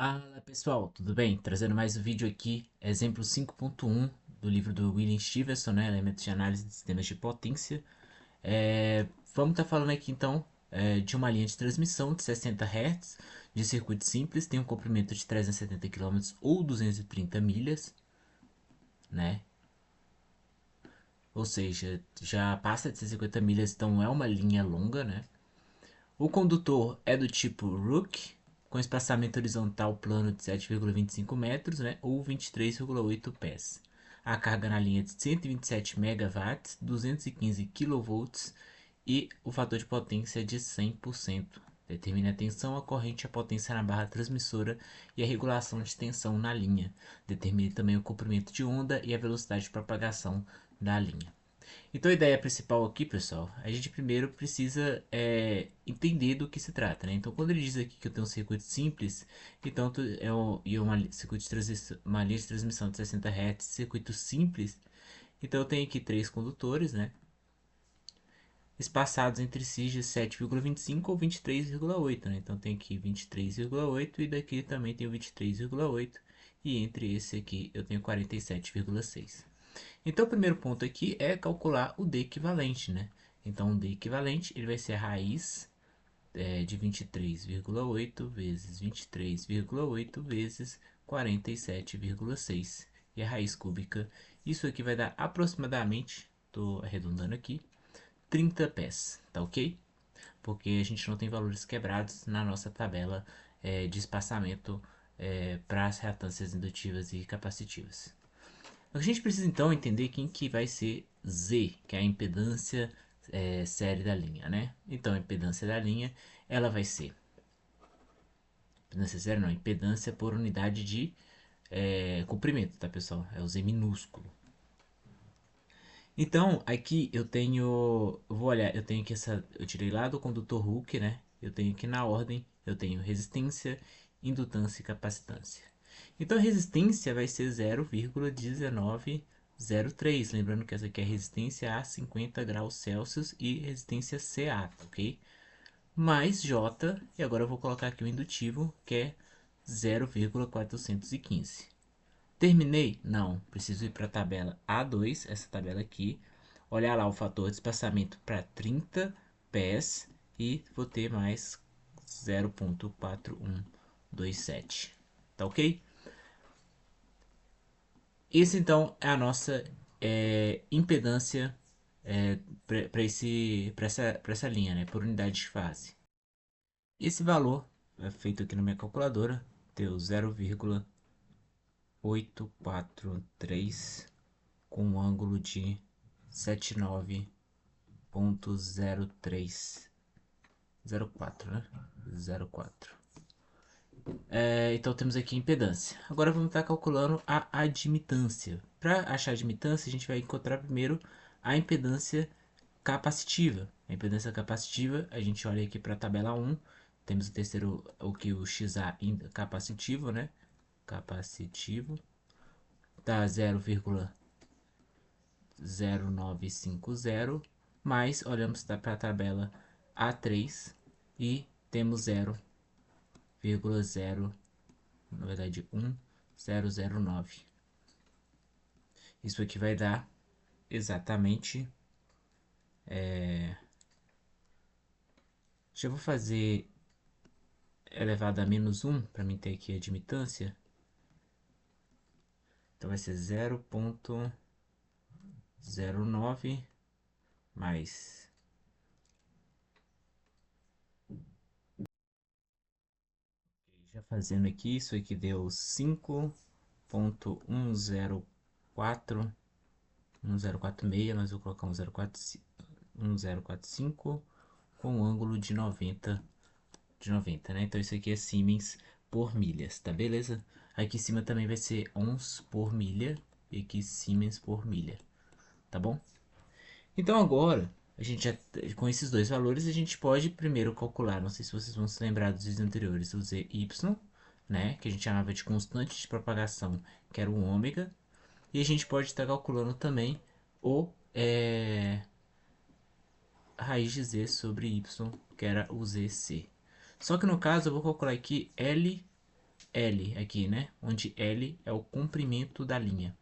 Fala pessoal, tudo bem? Trazendo mais um vídeo aqui, exemplo 5.1 do livro do William Stevenson, né? Elementos de análise de sistemas de potência. Vamos estar falando aqui então de uma linha de transmissão de 60 Hz de circuito simples, tem um comprimento de 370 km ou 230 milhas, né? Ou seja, já passa de 150 milhas, então é uma linha longa, né? O condutor é do tipo Rook, com espaçamento horizontal plano de 7,25 metros, né, ou 23,8 pés. A carga na linha é de 127 megawatts, 215 kV e o fator de potência é de 100%. Determine a tensão, a corrente, a potência na barra transmissora e a regulação de tensão na linha. Determine também o comprimento de onda e a velocidade de propagação da linha. Então a ideia principal aqui, pessoal, a gente primeiro precisa entender do que se trata, né? Então quando ele diz aqui que eu tenho um circuito simples, então uma linha de transmissão de 60 Hz, circuito simples, então eu tenho aqui três condutores, né? Espaçados entre si de 7,25 ou 23,8, né? Então tem aqui 23,8 e daqui também tem o 23,8 e entre esse aqui eu tenho 47,6. Então, o primeiro ponto aqui é calcular o D equivalente, né? Então, o D equivalente ele vai ser a raiz de 23,8 vezes 23,8 vezes 47,6. E a raiz cúbica, isso aqui vai dar aproximadamente, estou arredondando aqui, 30 pés, tá ok? Porque a gente não tem valores quebrados na nossa tabela de espaçamento para as reatâncias indutivas e capacitivas. A gente precisa então entender quem que vai ser Z, que é a impedância série da linha, né? Então a impedância da linha, ela vai ser, impedância série não, impedância por unidade de comprimento, tá pessoal? É o Z minúsculo. Então aqui eu vou olhar, eu tenho aqui eu tirei lá do condutor Hooke, né? Eu tenho aqui na ordem, eu tenho resistência, indutância e capacitância. Então a resistência vai ser 0,1903. Lembrando que essa aqui é resistência a 50 graus Celsius e resistência CA, ok? Mais J, e agora eu vou colocar aqui o indutivo, que é 0,415. Terminei? Não, preciso ir para a tabela A2, essa tabela aqui. Olhar lá o fator de espaçamento para 30 pés e vou ter mais 0,4127. Tá ok? Esse então é a nossa impedância para essa linha, né, por unidade de fase. Esse valor é feito aqui na minha calculadora, deu 0,843 com um ângulo de 79,0304, né? 04. Então temos aqui a impedância. Agora vamos estar calculando a admitância. Para achar a admitância, a gente vai encontrar primeiro a impedância capacitiva. A impedância capacitiva, a gente olha aqui para a tabela 1, temos o terceiro, o XA capacitivo, né? Capacitivo, dá 0,0950, mas olhamos para a tabela A3 e temos 0,0, na verdade 1,009. Isso aqui vai dar exatamente. Já vou fazer elevado a menos 1 para mim ter aqui a admitância. Então vai ser 0,09 mais. Já fazendo aqui, isso aqui deu 5,104,1046, mas vou colocar 1045 com um ângulo de 90, né? Então isso aqui é Siemens por milhas, tá beleza? Aqui em cima também vai ser ons por milha e aqui Siemens por milha, tá bom? Então agora, a gente já, com esses dois valores, a gente pode primeiro calcular, não sei se vocês vão se lembrar dos vídeos anteriores, o zy, né, que a gente chamava de constante de propagação, que era o ômega, e a gente pode estar calculando também o raiz de z sobre y, que era o zc. Só que no caso eu vou calcular aqui L L aqui, né? Onde L é o comprimento da linha.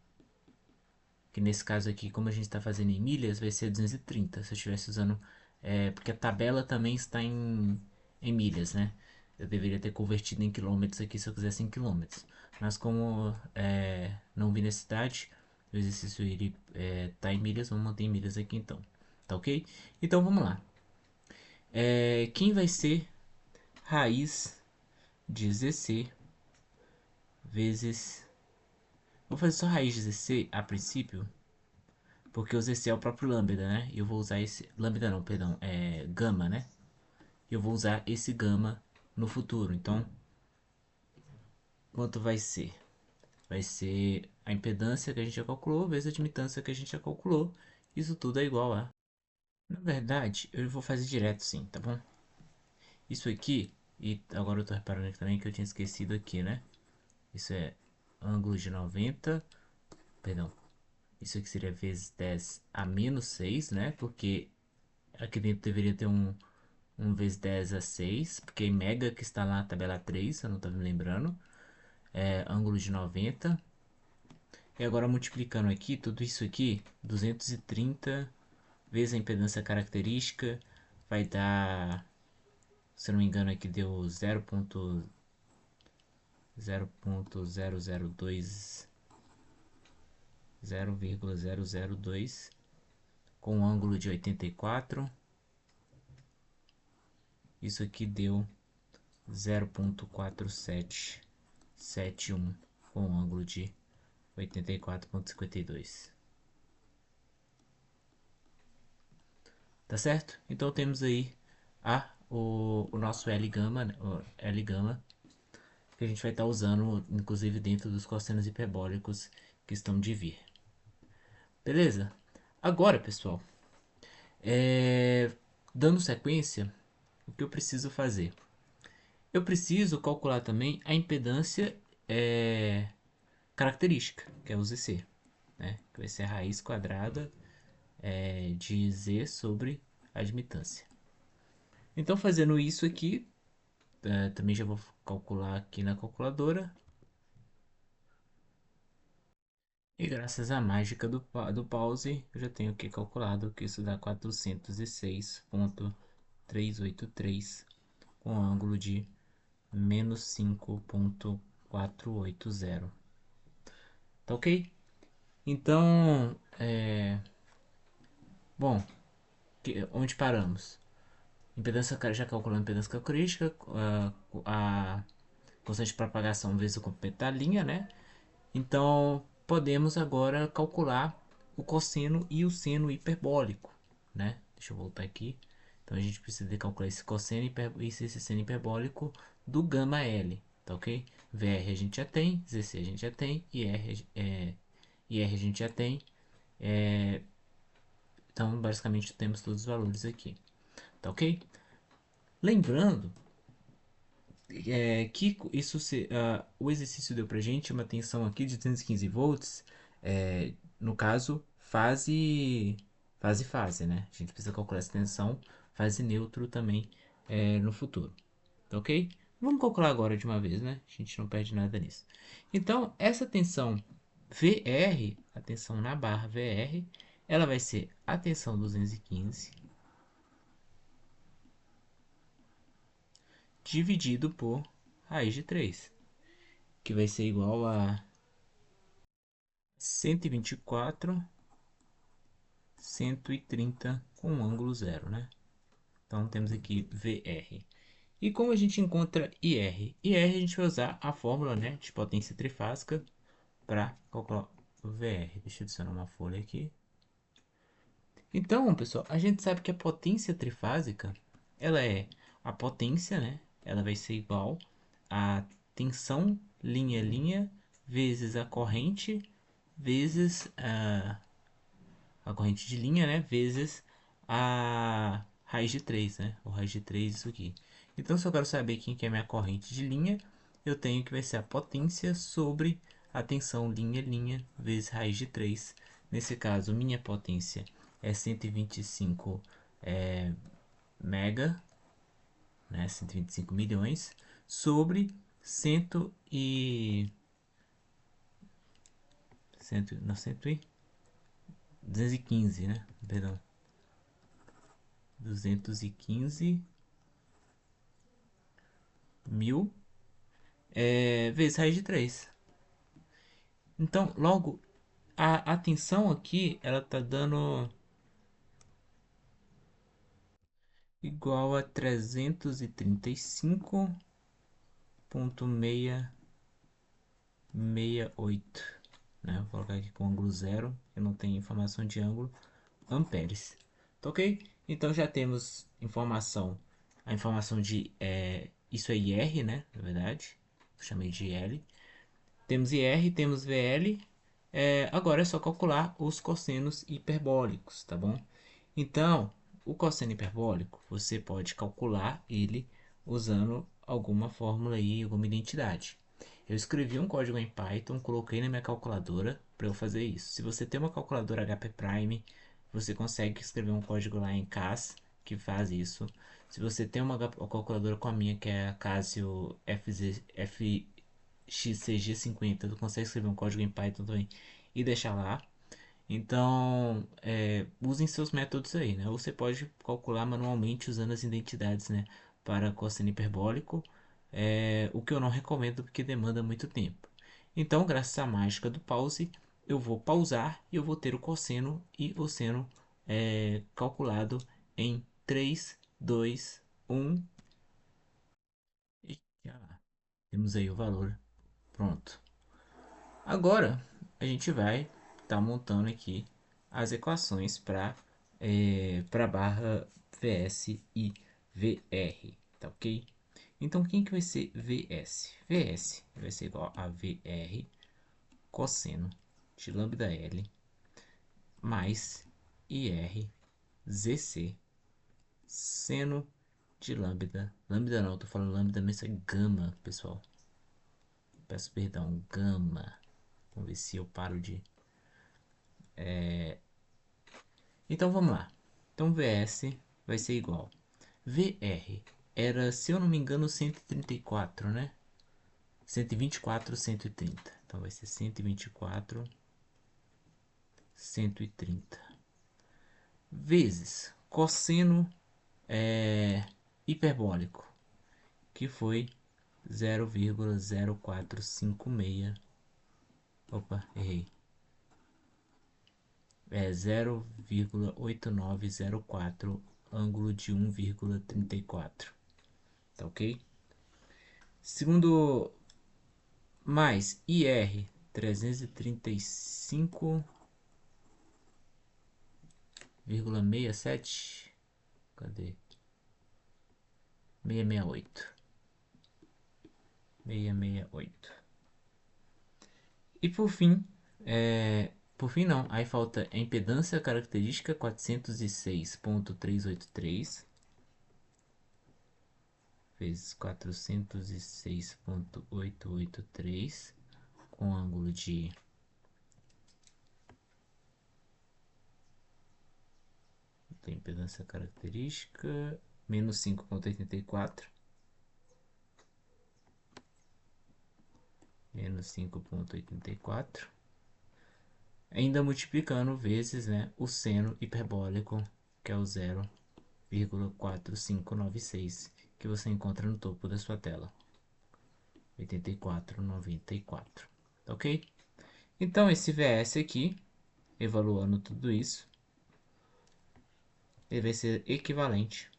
Que nesse caso aqui, como a gente está fazendo em milhas, vai ser 230. Se eu estivesse usando... porque a tabela também está em milhas, né? Eu deveria ter convertido em quilômetros aqui se eu quisesse em quilômetros. Mas como não vi necessidade, o exercício ele tá em milhas, vamos manter em milhas aqui então. Tá ok? Então vamos lá. Quem vai ser raiz de ZC vezes... Vou fazer só raiz de ZC a princípio, porque o ZC é o próprio lambda, né? E eu vou usar esse... Lambda não, perdão, é gama, né? E eu vou usar esse gama no futuro. Então, quanto vai ser? Vai ser a impedância que a gente já calculou vezes a admitância que a gente já calculou. Isso tudo é igual a... Na verdade, eu vou fazer direto sim, tá bom? Isso aqui, e agora eu tô reparando aqui também que eu tinha esquecido aqui, né? Isso é ângulo de 90, perdão. Isso aqui seria vezes 10 a menos 6, né? Porque aqui dentro deveria ter um vezes 10 a 6, porque em mega que está lá na tabela 3, eu não tô me lembrando. Ângulo de 90. E agora multiplicando aqui, tudo isso aqui, 230 vezes a impedância característica, vai dar, se eu não me engano aqui deu 0.002, 0,002 com um ângulo de 84. Isso aqui deu 0.4771 com um ângulo de 84,52. Tá certo? Então temos aí o nosso L gama, né? O L gama, que a gente vai estar usando, inclusive dentro dos cossenos hiperbólicos que estão de vir. Beleza? Agora, pessoal, dando sequência, o que eu preciso fazer? Eu preciso calcular também a impedância característica, que é o ZC, né? Que vai ser a raiz quadrada de Z sobre a admitância. Então, fazendo isso aqui, também já vou calcular aqui na calculadora. E graças à mágica do pause, eu já tenho aqui calculado que isso dá 406,383 com ângulo de menos 5,480. Tá ok? Então, bom, onde paramos? Impedância, já calculando a impedância característica, a constante de propagação vezes o comprimento da linha, né? Então, podemos agora calcular o cosseno e o seno hiperbólico, né? Deixa eu voltar aqui. Então, a gente precisa de calcular esse cosseno e esse seno hiperbólico do gama L, tá ok? VR a gente já tem, ZC a gente já tem, IR a gente já tem. Então, basicamente, temos todos os valores aqui, tá ok? Lembrando que o exercício deu pra gente uma tensão aqui de 215 volts, no caso, fase, né? A gente precisa calcular essa tensão, fase neutro também no futuro, tá ok? Vamos calcular agora de uma vez, né? A gente não perde nada nisso. Então, essa tensão VR, a tensão na barra VR, ela vai ser a tensão 215 dividido por raiz de 3, que vai ser igual a 124, 130 com um ângulo zero, né? Então temos aqui VR. E como a gente encontra IR? IR a gente vai usar a fórmula, né, de potência trifásica para calcular o VR. Deixa eu adicionar uma folha aqui. Então, pessoal, a gente sabe que a potência trifásica, ela é a potência, né? Ela vai ser igual a tensão linha-linha vezes a corrente vezes a corrente de linha, né? Vezes a raiz de 3, né? O raiz de 3, isso aqui. Então, se eu quero saber quem que é minha corrente de linha, eu tenho que vai ser a potência sobre a tensão linha-linha vezes raiz de 3. Nesse caso, minha potência é 125 mega, né? 125 milhões, sobre cento e... Cento, não, 215, né? Perdão. 215.000 vezes raiz de 3. Então, logo, a tensão aqui, ela tá dando igual a 335,668, né? Vou colocar aqui com ângulo zero, eu não tenho informação de ângulo, amperes. Tá ok? Então já temos a informação de, isso é IR, né? Na verdade, eu chamei de L. Temos IR, temos VL. Agora é só calcular os cossenos hiperbólicos, tá bom? Então, o cosseno hiperbólico, você pode calcular ele usando alguma fórmula aí, alguma identidade. Eu escrevi um código em Python, coloquei na minha calculadora para eu fazer isso. Se você tem uma calculadora HP Prime, você consegue escrever um código lá em CAS que faz isso. Se você tem uma calculadora com a minha, que é a Casio FXCG50, você consegue escrever um código em Python também e deixar lá. Então, usem seus métodos aí, né? Ou você pode calcular manualmente usando as identidades, né? Para cosseno hiperbólico, o que eu não recomendo porque demanda muito tempo. Então, graças à mágica do pause, eu vou pausar e eu vou ter o cosseno e o seno calculado em 3, 2, 1 e já temos aí o valor pronto. Agora a gente vai estar montando aqui as equações para barra VS e VR, tá ok? Então quem que vai ser VS? VS vai ser igual a VR cosseno de lambda L mais IR ZC seno de lambda. Lambda não, tô falando lambda, mas é gama, pessoal. Peço perdão, gama. Vamos ver se eu paro de... Então vamos lá. Então VS vai ser igual. VR era, se eu não me engano, 134, né? 124, 130. Então vai ser 124, 130. Vezes cosseno hiperbólico, que foi 0,0456. Opa, errei. É 0,8904 ângulo de 1,34. Tá ok? Segundo, mais IR 335,67. Cadê? 668. 668. E por fim não, aí falta a impedância característica 406.383 vezes 406.883 com ângulo de impedância característica menos 5,84 menos 5,84, ainda multiplicando vezes, né, o seno hiperbólico, que é o 0,4596, que você encontra no topo da sua tela. 84,94. Ok? Então esse VS aqui, evaluando tudo isso, ele vai ser equivalente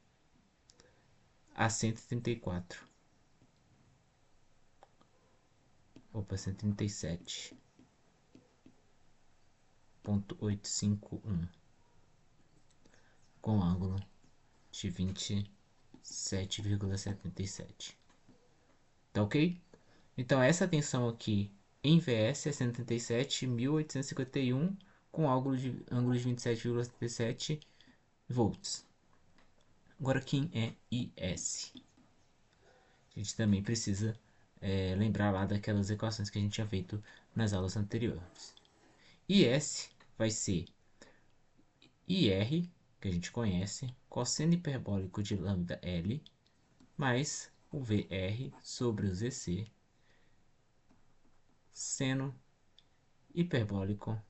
a 134. Opa, 137,851 com ângulo de 27,77. Tá ok? Então essa tensão aqui em VS é 137.851 com ângulo de 27,77 volts. Agora quem é IS? A gente também precisa lembrar lá daquelas equações que a gente tinha feito nas aulas anteriores. IS vai ser IR, que a gente conhece, cosseno hiperbólico de lambda L, mais o VR sobre o ZC seno hiperbólico.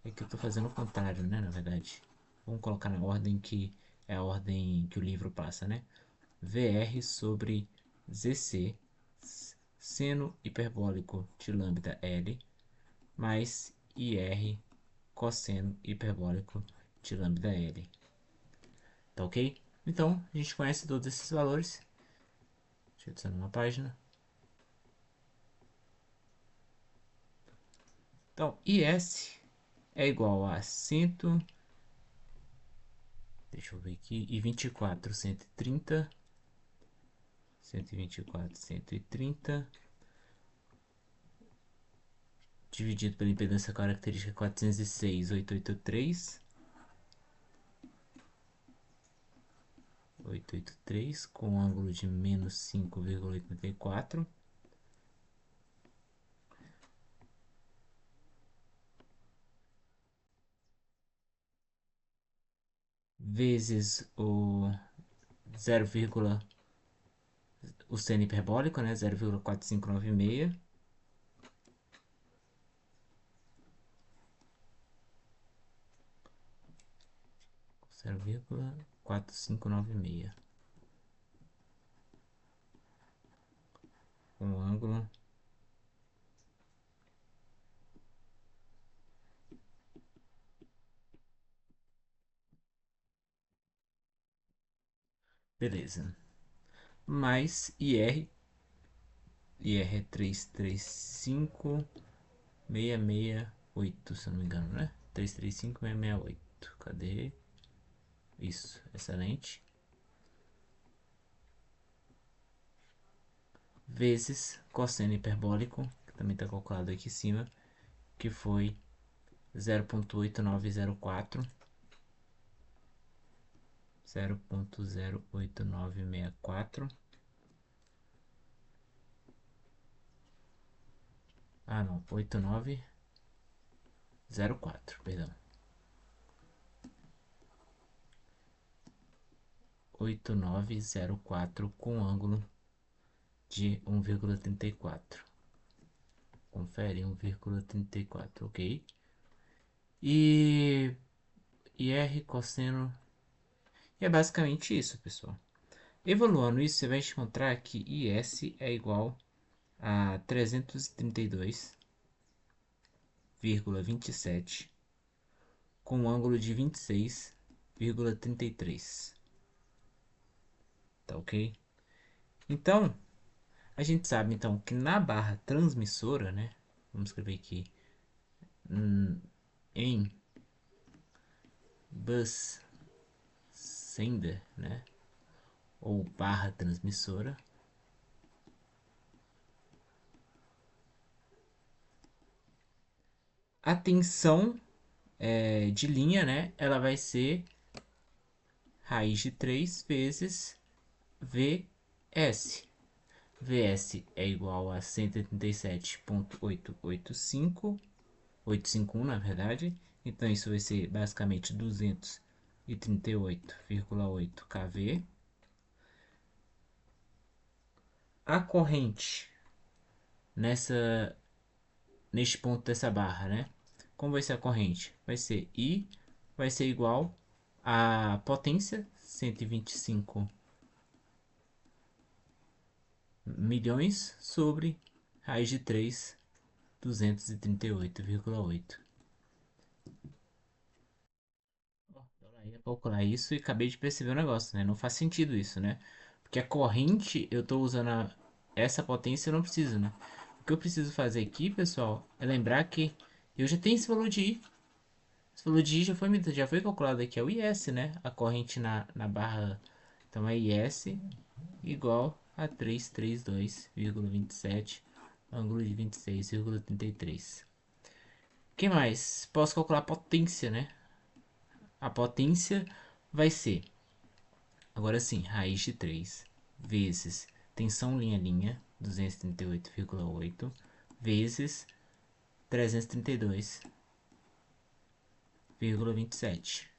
É que eu estou fazendo o contrário, né? Na verdade, vamos colocar na ordem que é a ordem que o livro passa, né? VR sobre ZC seno hiperbólico de lambda L mais IR cosseno hiperbólico de lambda L. Tá ok? Então, a gente conhece todos esses valores. Deixa eu adicionar uma página. Então, IS é igual a 100, deixa eu ver aqui, e 24, 130, 124, 130, dividido pela impedância característica 406, 883, 883 com ângulo de menos 5,84, vezes o 0, o seno hiperbólico, né, 0,4596, 0,4596 com ângulo beleza, mais IR é 335668, se eu não me engano, né? 335668, cadê? Isso, excelente. Vezes cosseno hiperbólico, que também está calculado aqui em cima, que foi 0,8904, 0,08964. Ah, não, 8904, perdão. 8904 com ângulo de 1,34. Confere 1,34, ok? E R cosseno. E é basicamente isso, pessoal. Evoluando isso, você vai encontrar que IS é igual a 332,27 com um ângulo de 26,33. Tá ok? Então, a gente sabe então que na barra transmissora, né? Vamos escrever aqui em bus sender, né? Ou barra transmissora, a tensão de linha, né? Ela vai ser raiz de 3 vezes VS. VS é igual a 187,885, 851 na verdade. Então isso vai ser basicamente 238,8 kV. A corrente neste ponto dessa barra, né? Como vai ser a corrente? Vai ser I, vai ser igual a potência 125 milhões sobre raiz de 3, 238,8. Eu ia calcular isso e acabei de perceber o negócio, né? Não faz sentido isso, né? Porque a corrente, eu tô usando essa potência, eu não preciso, né? O que eu preciso fazer aqui, pessoal, é lembrar que eu já tenho esse valor de I. Esse valor de I já foi calculado aqui, é o IS, né? A corrente na barra. Então é IS igual a 332,27, ângulo de 26,33. O que mais? Posso calcular a potência, né? A potência vai ser, agora sim, raiz de 3 vezes tensão linha-linha, 238,8, vezes 332,27.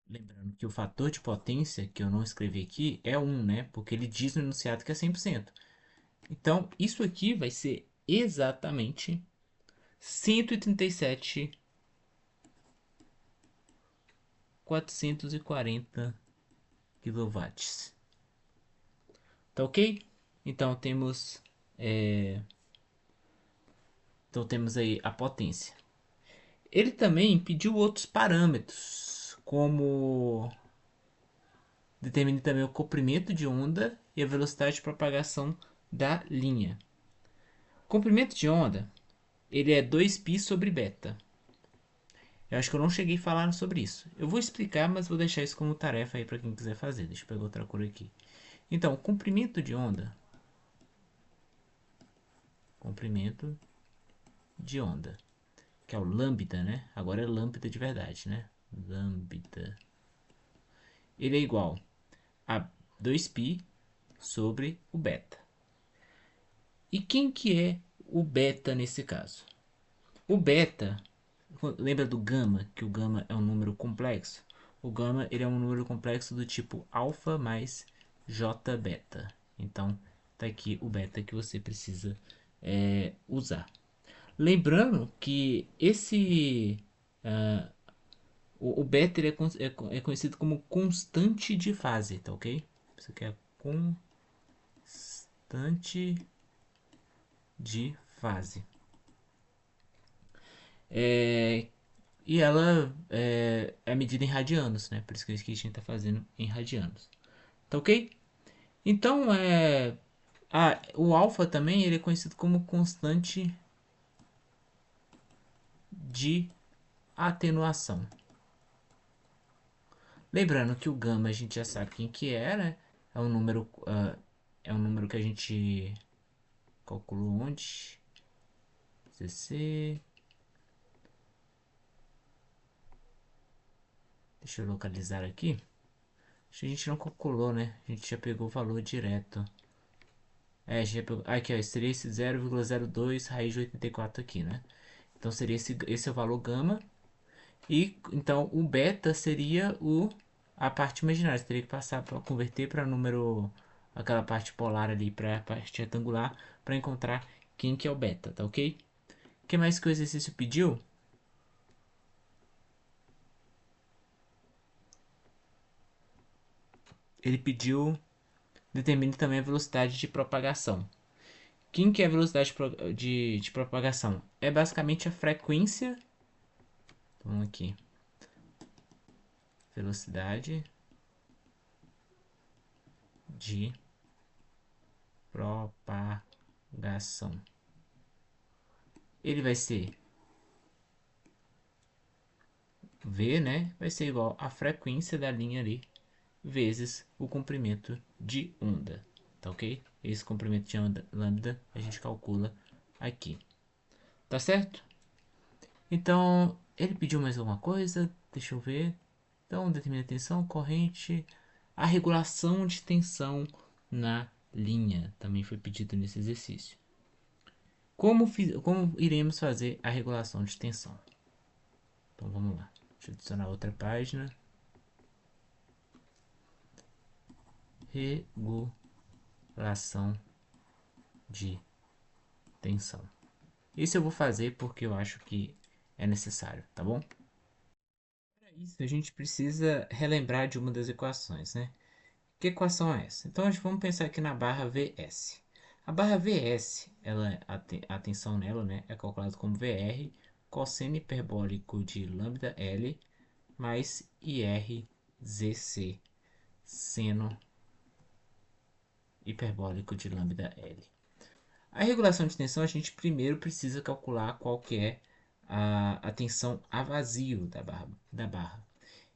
Lembrando que o fator de potência, que eu não escrevi aqui, é 1, né? Porque ele diz no enunciado que é 100%. Então, isso aqui vai ser exatamente 137.440 quilowatts. Tá ok? Então temos, é, então temos aí a potência. Ele também pediu outros parâmetros, como determine também o comprimento de onda e a velocidade de propagação da linha. O comprimento de onda, ele é 2π sobre beta. Eu acho que eu não cheguei a falar sobre isso. Eu vou explicar, mas vou deixar isso como tarefa aí para quem quiser fazer. Deixa eu pegar outra cor aqui. Então, comprimento de onda, comprimento de onda, que é o lambda, né? Agora é lambda de verdade, né? Lambda. Ele é igual a 2π sobre o beta. E quem que é o beta nesse caso? O beta, lembra do gama, que o gama é um número complexo? O gama ele é um número complexo do tipo alfa mais j beta. Então, tá aqui o beta que você precisa usar. Lembrando que o beta ele é conhecido como constante de fase, tá ok? Isso aqui é constante de fase. E ela é medida em radianos, né? Por isso que a gente está fazendo em radianos. Tá ok? Então, o alfa também ele é conhecido como constante de atenuação. Lembrando que o gama a gente já sabe quem que é, né? É um número que a gente calculou onde? CC. Deixa eu localizar aqui. Acho que a gente não calculou, né? A gente já pegou o valor direto. A gente já pegou. Aqui, ó. Seria esse 0,02 raiz de 84 aqui, né? Então seria esse é o valor gama. E então o beta seria a parte imaginária. Você teria que passar para converter para número. Aquela parte polar ali para a parte retangular. Para encontrar quem que é o beta, tá ok? O que mais que o exercício pediu? Ele pediu. Determine também a velocidade de propagação. Quem que é a velocidade de propagação? É basicamente a frequência. Então aqui. Velocidade de propagação. Ele vai ser V, né? Vai ser igual a frequência da linha ali vezes o comprimento de onda. Tá ok? Esse comprimento de onda lambda a gente calcula aqui. Tá certo? Então, ele pediu mais alguma coisa? Deixa eu ver. Então, determina a tensão, corrente, a regulação de tensão na linha também foi pedido nesse exercício. Como iremos fazer a regulação de tensão? Então, vamos lá. Deixa eu adicionar outra página. Regulação de tensão. Isso eu vou fazer porque eu acho que é necessário, tá bom? Para isso, a gente precisa relembrar de uma das equações, né? Que equação é essa? Então, vamos pensar aqui na barra Vs. A barra Vs, a tensão nela, né, é calculada como Vr cosseno hiperbólico de lambda L mais IRZC seno hiperbólico de lambda L. A regulação de tensão, a gente primeiro precisa calcular qual que é a tensão a vazio da barra.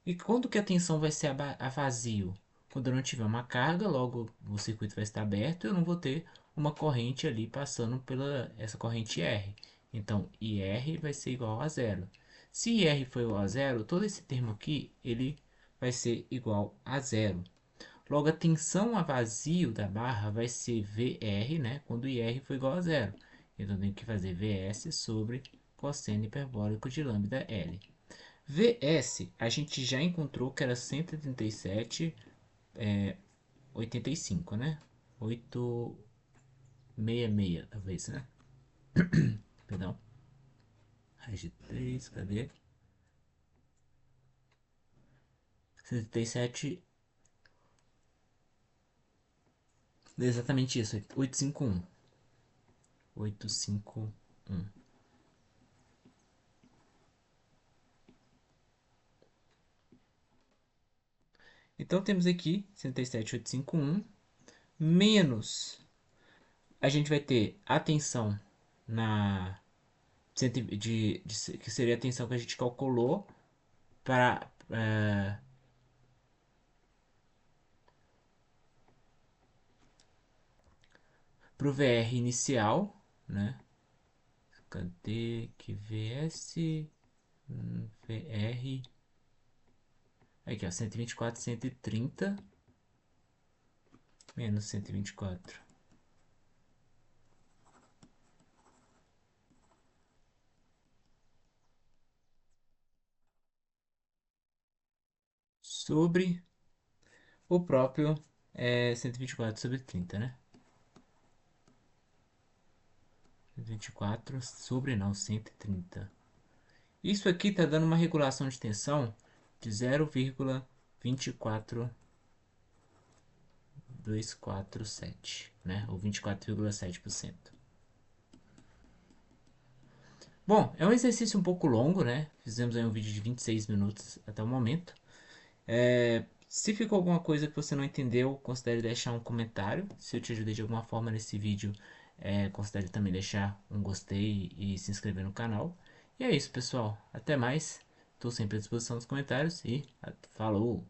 E quando que a tensão vai ser a vazio? Quando eu não tiver uma carga, logo o circuito vai estar aberto e eu não vou ter uma corrente ali passando pela essa corrente R. Então, IR vai ser igual a zero. Se IR for igual a zero, todo esse termo aqui ele vai ser igual a zero. Logo, a tensão a vazio da barra vai ser VR, né, quando IR for igual a zero. Então, eu tenho que fazer Vs sobre cosseno hiperbólico de lambda L. VS, a gente já encontrou que era 137,85, né? 866, talvez, né? Perdão. Raiz de 3, cadê? 137, exatamente isso, 851. 851. Então temos aqui 107,851 menos, a gente vai ter a tensão na que seria a tensão que a gente calculou para o VR inicial, né? Cadê que VS VR aqui, ó, 124, 130 menos 124 sobre o próprio 124 sobre 30, né? 124 sobre não, 130. Isso aqui está dando uma regulação de tensão de 0,24247, né? Ou 24,7%. Bom, é um exercício um pouco longo, né? Fizemos aí um vídeo de 26 minutos até o momento. Se ficou alguma coisa que você não entendeu, considere deixar um comentário. Se eu te ajudei de alguma forma nesse vídeo, considere também deixar um gostei e se inscrever no canal. E é isso, pessoal. Até mais. Estou sempre à disposição dos comentários e falou!